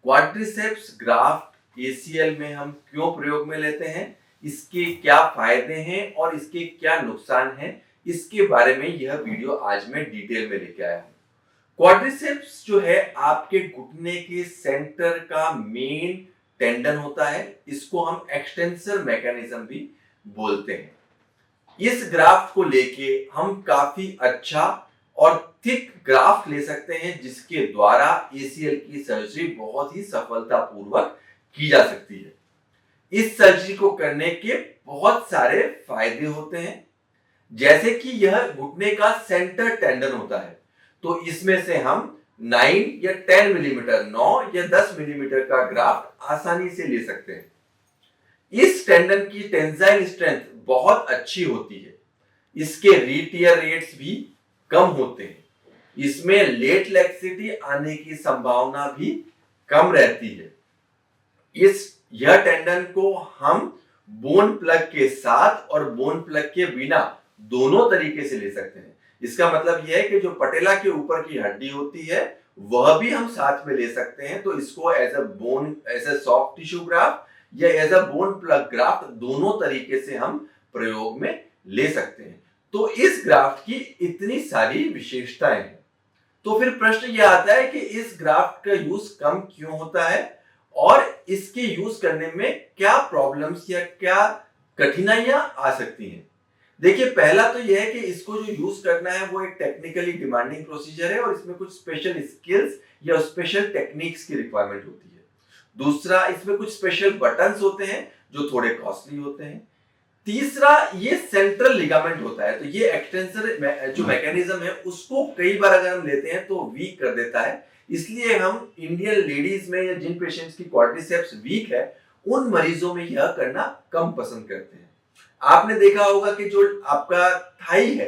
Quadriceps graft ACL में हम क्यों प्रयोग में लेते हैं, इसके क्या फायदे हैं और इसके क्या नुकसान हैं, इसके बारे में यह वीडियो आज मैं डिटेल में लेके आया हूं। क्वाड्रिसेप्स जो है आपके घुटने के सेंटर का मेन टेंडन होता है। इसको हम एक्सटेंसर मैकेनिज्म भी बोलते हैं। इस ग्राफ्ट को लेके हम काफी अच्छा और थिक ग्राफ्ट ले सकते हैं, जिसके द्वारा एसीएल की सर्जरी बहुत ही सफलतापूर्वक की जा सकती है। इस सर्जरी को करने के बहुत सारे फायदे होते हैं, जैसे कि यह घुटने का सेंटर टेंडन होता है, तो इसमें से हम 9 या 10 मिलीमीटर 9 या 10 मिलीमीटर का ग्राफ्ट आसानी से ले सकते हैं। इस टेंडन की टेंसाइल स्ट्रेंथ बहुत अच्छी होती है। इसके रीटियर रेट्स भी कम होते हैं। इसमें लेट लैक्सिटी आने की संभावना भी कम रहती है। यह टेंडन को हम बोन प्लग के साथ और बोन प्लग के बिना दोनों तरीके से ले सकते हैं। इसका मतलब यह है कि जो पटेला के ऊपर की हड्डी होती है वह भी हम साथ में ले सकते हैं। तो इसको as a soft tissue graft या as a bone plug graft दोनों तरीके से हम प्रयोग में ले सकते हैं। तो इस ग्राफ्ट की इतनी सारी विशेषताएं हैं। तो फिर प्रश्न यह आता है कि इस ग्राफ्ट का यूज कम क्यों होता है और इसके यूज करने में क्या प्रॉब्लम्स या क्या कठिनाइयां आ सकती हैं। देखिए, पहला तो यह है कि इसको जो यूज करना है वो एक टेक्निकली डिमांडिंग प्रोसीजर है और इसमें कुछ स्पेशल स्किल्स या स्पेशल टेक्निक्स की रिक्वायरमेंट होती है। दूसरा, इसमें कुछ स्पेशल बटन्स होते हैं जो थोड़े कॉस्टली होते हैं। तीसरा, ये सेंट्रल लिगामेंट होता है, तो ये एक्सटेंसर जो मैकेनिज्म है उसको कई बार अगर हम लेते हैं तो वीक कर देता है। इसलिए हम इंडियन लेडीज में या जिन पेशेंट्स की क्वाड्रिसेप्स वीक है उन मरीजों में यह करना कम पसंद करते हैं। आपने देखा होगा कि जो आपका थाई है,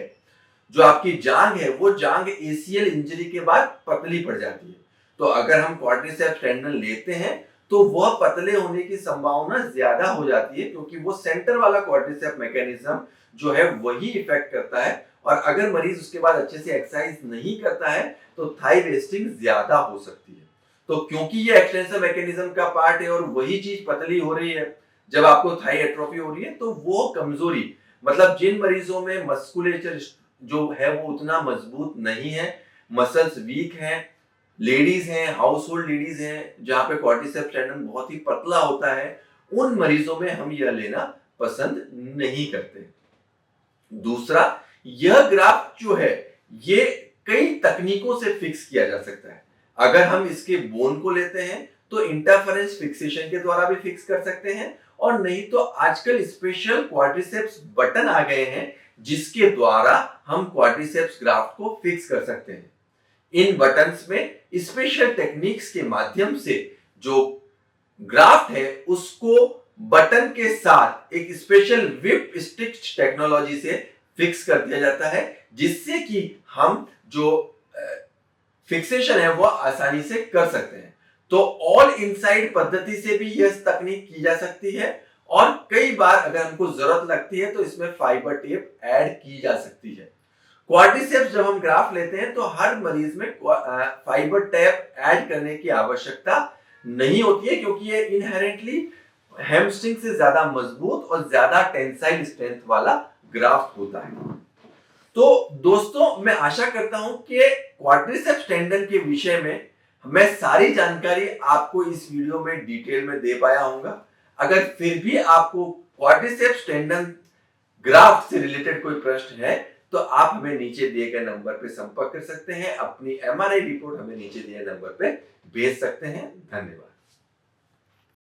जो आपकी जांग है, वो जांग एसीएल इंजरी के बाद पतली पड़ जाती है। तो अगर हम क्वाड्रिसेप्स टेंडन लेते हैं तो वह पतले होने की संभावना ज्यादा हो जाती है, क्योंकि वो सेंटर वाला क्वाड्रिसेप्स मैकेनिज्म जो है वही इफेक्ट करता है। और अगर मरीज उसके बाद अच्छे से एक्सरसाइज नहीं करता है तो थाई वेस्टिंग ज्यादा हो सकती है। तो क्योंकि ये एक्सटेंसर मैकेनिज्म का पार्ट है और वही चीज पतली हो रही है, जब आपको थाई एट्रोफी हो रही है तो वो कमजोरी, मतलब जिन मरीजों में मस्कुलेचर जो है वो उतना मजबूत नहीं है, मसल्स वीक हैं, लेडीज हैं, हाउस होल्ड लेडीज हैं जहां पे क्वाड्रिसेप्स टेंडन बहुत ही पतला होता है, उन मरीजों में हम यह लेना पसंद नहीं करते। दूसरा, यह ग्राफ्ट जो है ये कई तकनीकों से फिक्स किया जा सकता है। अगर हम इसके बोन को लेते हैं तो इंटरफेरेंस फिक्सेशन के द्वारा भी फिक्स कर सकते हैं, और नहीं तो आजकल स्पेशल क्वाड्रिसेप्स बटन आ गए हैं जिसके द्वारा हम क्वाड्रिसेप्स ग्राफ्ट को फिक्स कर सकते हैं। इन बटन्स में स्पेशल टेक्निक्स के माध्यम से जो ग्राफ्ट है उसको बटन के साथ एक स्पेशल विप स्टिच टेक्नोलॉजी से फिक्स कर दिया जाता है, जिससे कि हम जो फिक्सेशन है वो आसानी से कर सकते हैं। तो ऑल इनसाइड पद्धति से भी यह तकनीक की जा सकती है, और कई बार अगर हमको जरूरत लगती है तो इसमें फाइबर टेप ऐड की जा सकती है। क्वाड्रिसेप्स जब हम ग्राफ्ट लेते हैं तो हर मरीज में फाइबर टेप ऐड करने की आवश्यकता नहीं होती है, क्योंकि ये इनहेरेंटली हैमस्ट्रिंग से ज्यादा मजबूत और ज्यादा टेंसाइल स्ट्रेंथ वाला ग्राफ्ट होता है। तो दोस्तों, मैं आशा करता हूं कि क्वाड्रिसेप्स टेंडन के विषय में मैं सारी जानकारी आपको इस वीडियो में डिटेल में दे पाया हूंगा। अगर फिर भी आपको क्वाड्रिसेप्स टेंडन ग्राफ्ट से रिलेटेड कोई प्रश्न है तो आप हमें नीचे दिए गए नंबर पे संपर्क कर सकते हैं। अपनी एमआरआई रिपोर्ट हमें नीचे दिए नंबर पे भेज सकते हैं। धन्यवाद।